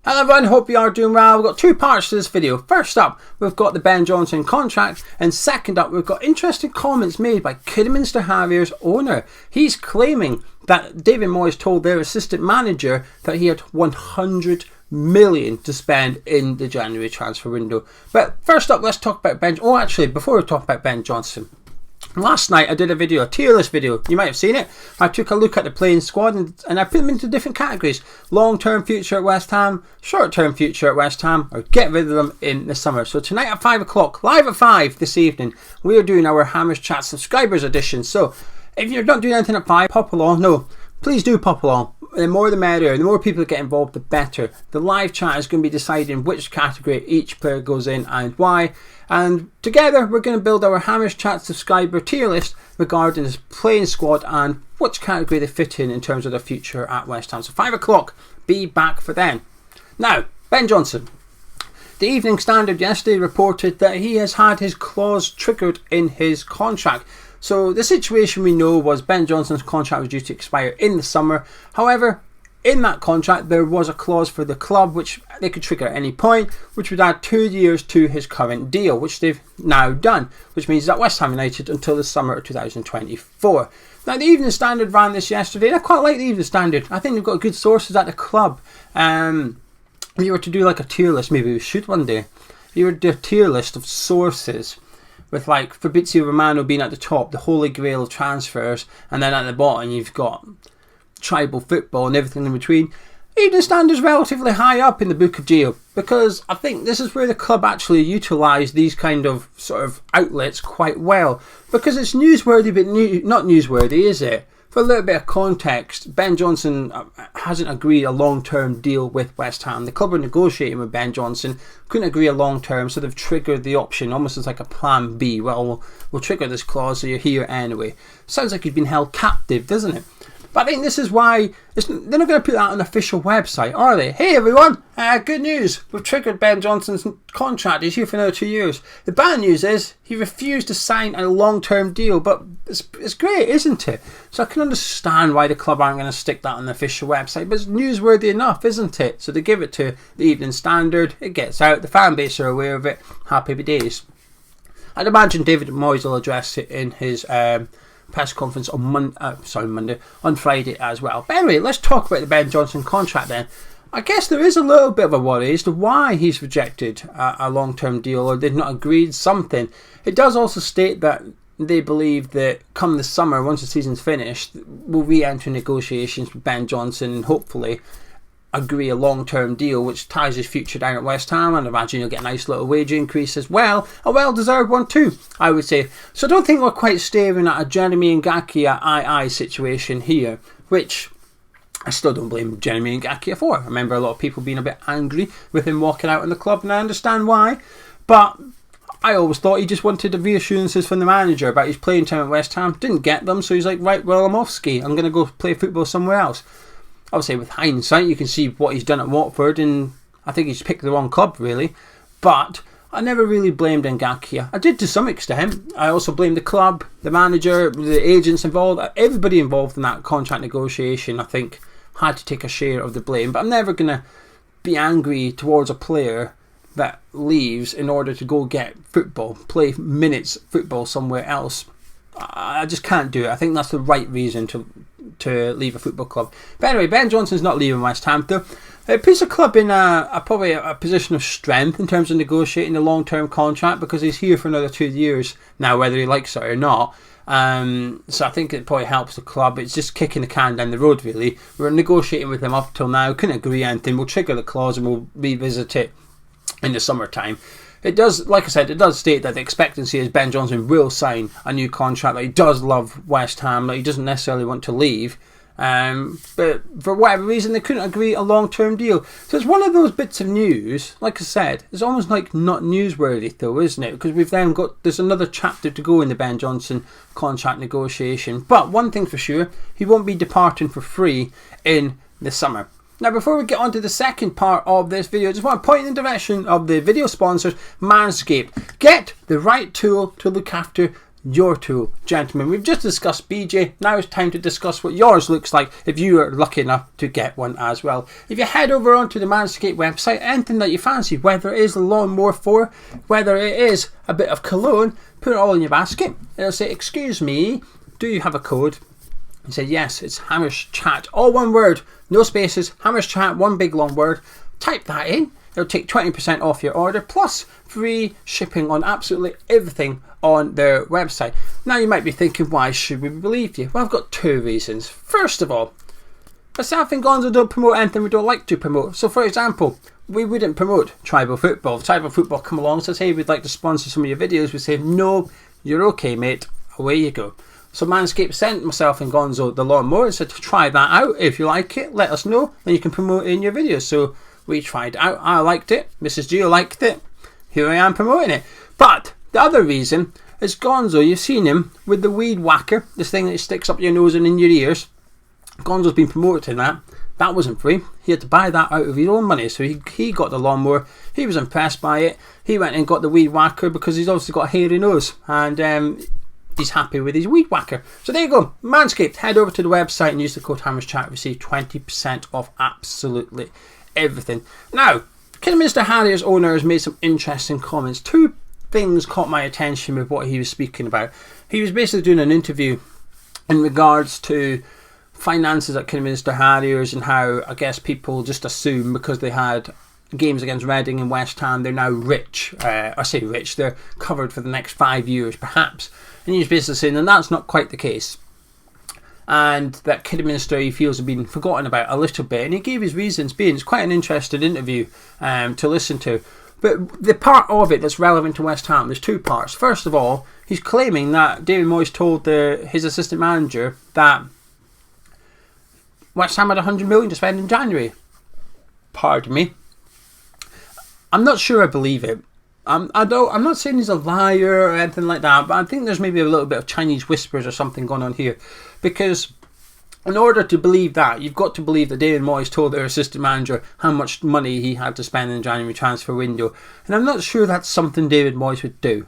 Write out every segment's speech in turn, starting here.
Hello everyone, hope you are doing well. We've got two parts to this video. First up, we've got the Ben Johnson contract, and second up, we've got interesting comments made by Kidderminster Harriers owner. He's claiming that David Moyes told their assistant manager that he had 100 million to spend in the January transfer window. But first up, let's talk about before we talk about Ben Johnson. Last night I did a tier list video. You might have seen it. I took a look at the playing squad and I put them into different categories. Long-term future at West Ham, short-term future at West Ham, or get rid of them in the summer. So tonight at 5 o'clock, live at 5 this evening, we are doing our Hammers Chat subscribers edition. So if you're not doing anything at 5, pop along. No, please do pop along. The more the merrier. The more people that get involved, the better. The live chat is going to be deciding which category each player goes in and why. And together we're going to build our Hammers Chat subscriber tier list regarding this playing squad and which category they fit in terms of their future at West Ham. So 5 o'clock, be back for then. Now, Ben Johnson. The Evening Standard yesterday reported that he has had his clause triggered in his contract. So the situation we know was Ben Johnson's contract was due to expire in the summer. However, in that contract there was a clause for the club which they could trigger at any point, which would add 2 years to his current deal, which they've now done, which means that West Ham United until the summer of 2024. Now the Evening Standard ran this yesterday, and I quite like the Evening Standard. I think they've got good sources at the club. If you were to do like a tier list, maybe we should one day. If you were to do a tier list of sources, with like Fabrizio Romano being at the top, the holy grail of transfers, and then at the bottom you've got tribal football and everything in between. Evening Standard's relatively high up in the book of Geo, because I think this is where the club actually utilise these kind of sort of outlets quite well, because it's newsworthy but not newsworthy, is it? For a little bit of context, Ben Johnson hasn't agreed a long-term deal with West Ham. The club are negotiating with Ben Johnson, couldn't agree a long-term, so they've triggered the option almost as like a plan B. Well, we'll trigger this clause so you're here anyway. Sounds like he's been held captive, doesn't it? But I think this is why they're not going to put that on an official website, are they? Hey everyone, good news. We've triggered Ben Johnson's contract. He's here for another 2 years. The bad news is he refused to sign a long-term deal, but it's great, isn't it? So I can understand why the club aren't going to stick that on the official website, but it's newsworthy enough, isn't it? So they give it to the Evening Standard. It gets out. The fan base are aware of it. Happy days. I'd imagine David Moyes will address it in his press conference on Friday as well. But anyway, let's talk about the Ben Johnson contract then. I guess there is a little bit of a worry as to why he's rejected a long-term deal, or they've not agreed something. It does also state that they believe that come the summer, once the season's finished, we'll re-enter negotiations with Ben Johnson and hopefully agree a long-term deal which ties his future down at West Ham, and I imagine you'll get a nice little wage increase as well, a well-deserved one too, I would say. So I don't think we're quite staring at a Jeremy Ngakia II situation here, which I still don't blame Jeremy Ngakia for. I remember a lot of people being a bit angry with him walking out in the club, and I understand why, but I always thought he just wanted the reassurances from the manager about his playing time at West Ham. Didn't get them, so he's like, right, well, I'm off ski, I'm going to go play football somewhere else. I would say with hindsight you can see what he's done at Watford, and I think he's picked the wrong club really, but I never really blamed Ngakia. I did to some extent. I also blamed the club, the manager, the agents involved. Everybody involved in that contract negotiation I think had to take a share of the blame, but I'm never going to be angry towards a player that leaves in order to go get football, play minutes football somewhere else. I just can't do it. I think that's the right reason to leave a football club. But anyway, Ben Johnson's not leaving West Ham though. It puts the club in probably a position of strength in terms of negotiating a long-term contract, because he's here for another 2 years now, whether he likes it or not. So I think it probably helps the club. It's just kicking the can down the road really. We're negotiating with him up till now, couldn't agree anything. We'll trigger the clause and we'll revisit it in the summertime. It does, like I said, it does state that the expectancy is Ben Johnson will sign a new contract, that he does love West Ham, that he doesn't necessarily want to leave. But for whatever reason, they couldn't agree a long-term deal. So it's one of those bits of news, like I said, it's almost like not newsworthy though, isn't it? Because we've then got, there's another chapter to go in the Ben Johnson contract negotiation. But one thing for sure, he won't be departing for free in the summer. Now before we get on to the second part of this video, I just want to point in the direction of the video sponsors, Manscaped. Get the right tool to look after your tool. Gentlemen, we've just discussed BJ. Now it's time to discuss what yours looks like if you are lucky enough to get one as well. If you head over onto the Manscaped website, anything that you fancy, whether it is the Lawnmower 4, whether it is a bit of cologne, put it all in your basket. It'll say, excuse me, do you have a code? You say, yes, it's Hammers Chat. All one word, no spaces, Hammers Chat, one big long word. Type that in. It'll take 20% off your order, plus free shipping on absolutely everything on their website. Now you might be thinking, why should we believe you? Well, I've got two reasons. First of all, myself and Gonzo don't promote anything we don't like to promote. So for example, we wouldn't promote tribal football. If tribal football come along and says, hey, we'd like to sponsor some of your videos, we say, no, you're okay, mate. Away you go. So Manscaped sent myself and Gonzo the lawnmower and said to try that out. If you like it, let us know, and you can promote it in your videos. So we tried it out. I liked it. Mrs. Gio liked it. Here I am promoting it. But the other reason is Gonzo. You've seen him with the weed whacker, this thing that sticks up your nose and in your ears. Gonzo's been promoting that. That wasn't free. He had to buy that out of his own money. So he got the lawnmower. He was impressed by it. He went and got the weed whacker because he's obviously got a hairy nose. And he's happy with his weed whacker. So there you go. Manscaped. Head over to the website and use the code HammersChat to receive 20% off absolutely everything. Now, Kidderminster Harriers owner has made some interesting comments. Two things caught my attention with what he was speaking about. He was basically doing an interview in regards to finances at Kidderminster Harriers and how I guess people just assume because they had games against Reading and West Ham they're now rich. I say rich, they're covered for the next 5 years perhaps. And he was basically saying that that's not quite the case. And that Kidderminster he feels have been forgotten about a little bit, and he gave his reasons being. It's quite an interesting interview to listen to. But the part of it that's relevant to West Ham, there's two parts. First of all, he's claiming that David Moyes told his assistant manager that West Ham had 100 million to spend in January. Pardon me. I'm not sure I believe it. I'm not saying he's a liar or anything like that, but I think there's maybe a little bit of Chinese whispers or something going on here. Because in order to believe that, you've got to believe that David Moyes told their assistant manager how much money he had to spend in the January transfer window. And I'm not sure that's something David Moyes would do.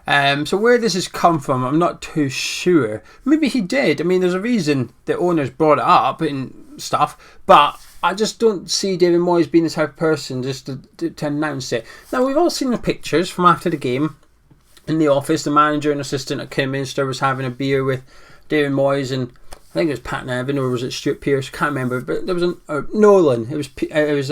So where this has come from, I'm not too sure. Maybe he did. I mean, there's a reason the owners brought it up and stuff, but I just don't see David Moyes being the type of person just to announce it. Now, we've all seen the pictures from after the game in the office. The manager and assistant at Kidderminster was having a beer with David Moyes and I think it was Pat Nevin or was it Stuart Pearce? I can't remember. But there was Nolan. It was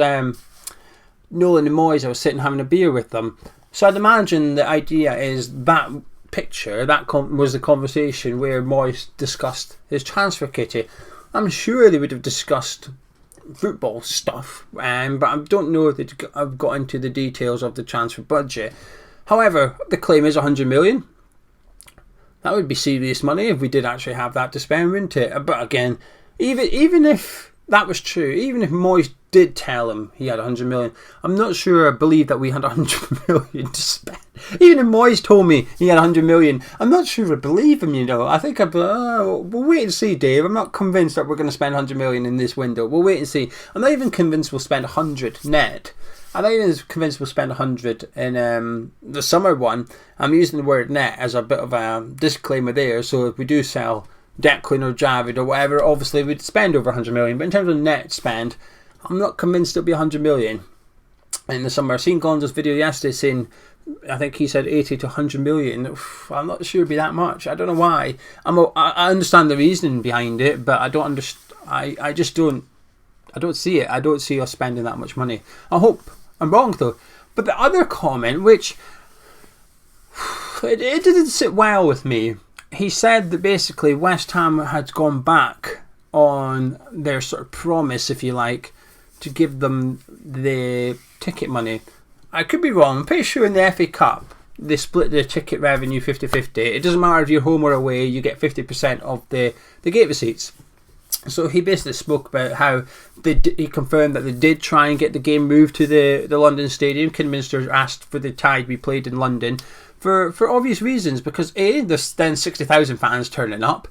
Nolan and Moyes. I was sitting having a beer with them. So I'd imagine the idea is that picture, was the conversation where Moyes discussed his transfer kitty. I'm sure they would have discussed football stuff, but I don't know if they've got into the details of the transfer budget. However, the claim is 100 million. That would be serious money if we did actually have that to spend, wouldn't it? But again, even if that was true, even if Moyes did tell him he had 100 million, I'm not sure I believe that we had 100 million to spend. Even if Moyes told me he had 100 million, I'm not sure I believe him, you know. I think we'll wait and see, Dave. I'm not convinced that we're going to spend 100 million in this window. We'll wait and see. I'm not even convinced we'll spend 100 net. I'm not even convinced we'll spend 100 in the summer one. I'm using the word net as a bit of a disclaimer there. So if we do sell Declan or Javid or whatever, obviously we'd spend over 100 million. But in terms of net spend, I'm not convinced it'll be 100 million in the summer. I've seen Gonzo's video yesterday saying, I think he said 80 to 100 million. I'm not sure it'd be that much. I don't know why. I understand the reasoning behind it, but I don't understand. I just don't. I don't see it. I don't see us spending that much money. I hope I'm wrong though. But the other comment, which it didn't sit well with me. He said that basically West Ham had gone back on their sort of promise, if you like, to give them the ticket money. I could be wrong. I'm pretty sure in the FA Cup they split the ticket revenue 50-50. It doesn't matter if you're home or away, you get 50% of the gate receipts. So he basically spoke about how he confirmed that they did try and get the game moved to the London Stadium. Kidderminster asked for the tie to be played in London for obvious reasons, because A, there's then 60,000 fans turning up,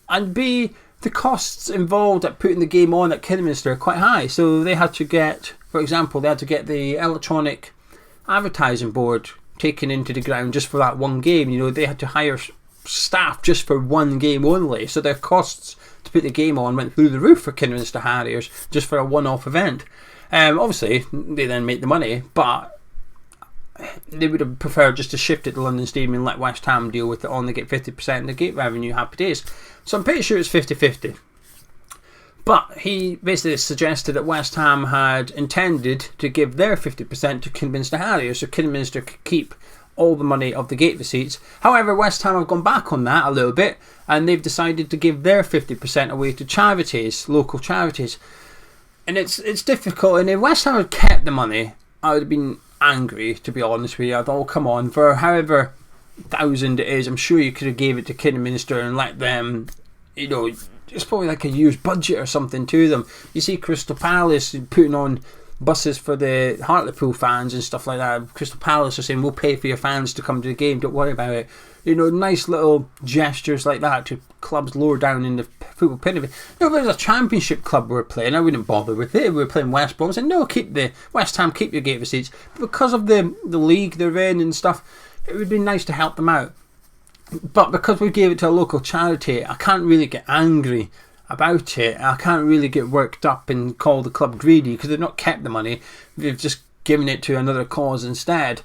and B, the costs involved at putting the game on at Kidderminster are quite high. So they had to get, for example, the electronic advertising board taken into the ground just for that one game. You know, they had to hire staff just for one game only, so their costs to put the game on went through the roof for Kidderminster Harriers just for a one-off event. Obviously they then make the money, but they would have preferred just to shift it to London Stadium and let West Ham deal with it on. They get 50% of the gate revenue, happy days. So I'm pretty sure it's 50-50. But he basically suggested that West Ham had intended to give their 50% to Kidderminster Harriers, so Kidderminster could keep all the money of the gate receipts. However, West Ham have gone back on that a little bit, and they've decided to give their 50% away to charities, local charities. And it's difficult, and if West Ham had kept the money, I would have been angry, to be honest with you. I thought, oh, come on, for however thousand it is, I'm sure you could have gave it to Kidderminster and let them, you know, it's probably like a year's budget or something to them. You see Crystal Palace putting on buses for the Hartlepool fans and stuff like that. Crystal Palace are saying, we'll pay for your fans to come to the game, don't worry about it. You know, nice little gestures like that to clubs lower down in the football pyramid. You know, if there's a championship club we were playing, I wouldn't bother with it. If we were playing West Brom, I said, no, keep the West Ham, keep your gate receipts. But because of the league they're in and stuff, it would be nice to help them out. But because we gave it to a local charity, I can't really get angry about it. I can't really get worked up and call the club greedy because they've not kept the money. They've just given it to another cause instead.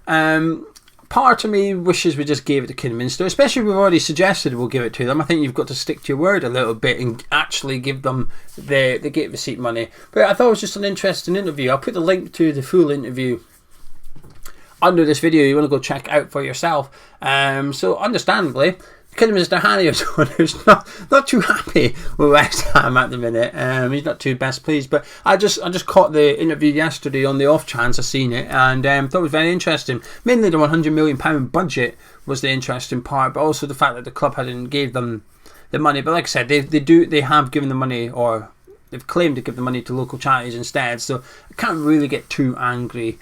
Part of me wishes we just gave it to Kidderminster, especially if we've already suggested we'll give it to them. I think you've got to stick to your word a little bit and actually give them the gate receipt money. But I thought it was just an interesting interview. I'll put the link to the full interview under this video. You want to go check it out for yourself. So understandably, Kidderminster Harriers owner's not too happy with West Ham at the minute. He's not too best pleased. But I just caught the interview yesterday on the off chance I seen it, and thought it was very interesting. Mainly the £100 million budget was the interesting part, but also the fact that the club hadn't gave them the money. But like I said, they have given the money, or they've claimed to give the money to local charities instead. So I can't really get too angry.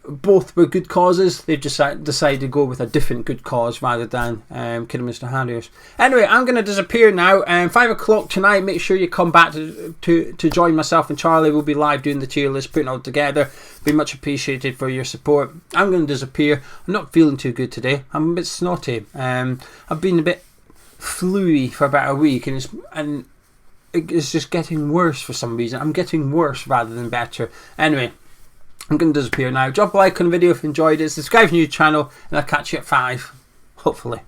Both were good causes. They've decided to go with a different good cause rather than Kidderminster Harriers. Anyway, I'm going to disappear now. 5 o'clock tonight, make sure you come back to join myself and Charlie. We'll be live doing the tier list, putting it all together. Be much appreciated for your support. I'm going to disappear. I'm not feeling too good today. I'm a bit snotty. I've been a bit fluey for about a week, and it's just getting worse for some reason. I'm getting worse rather than better. Anyway, I'm going to disappear now. Drop a like on the video if you enjoyed it. Subscribe to the new channel, and I'll catch you at 5. Hopefully.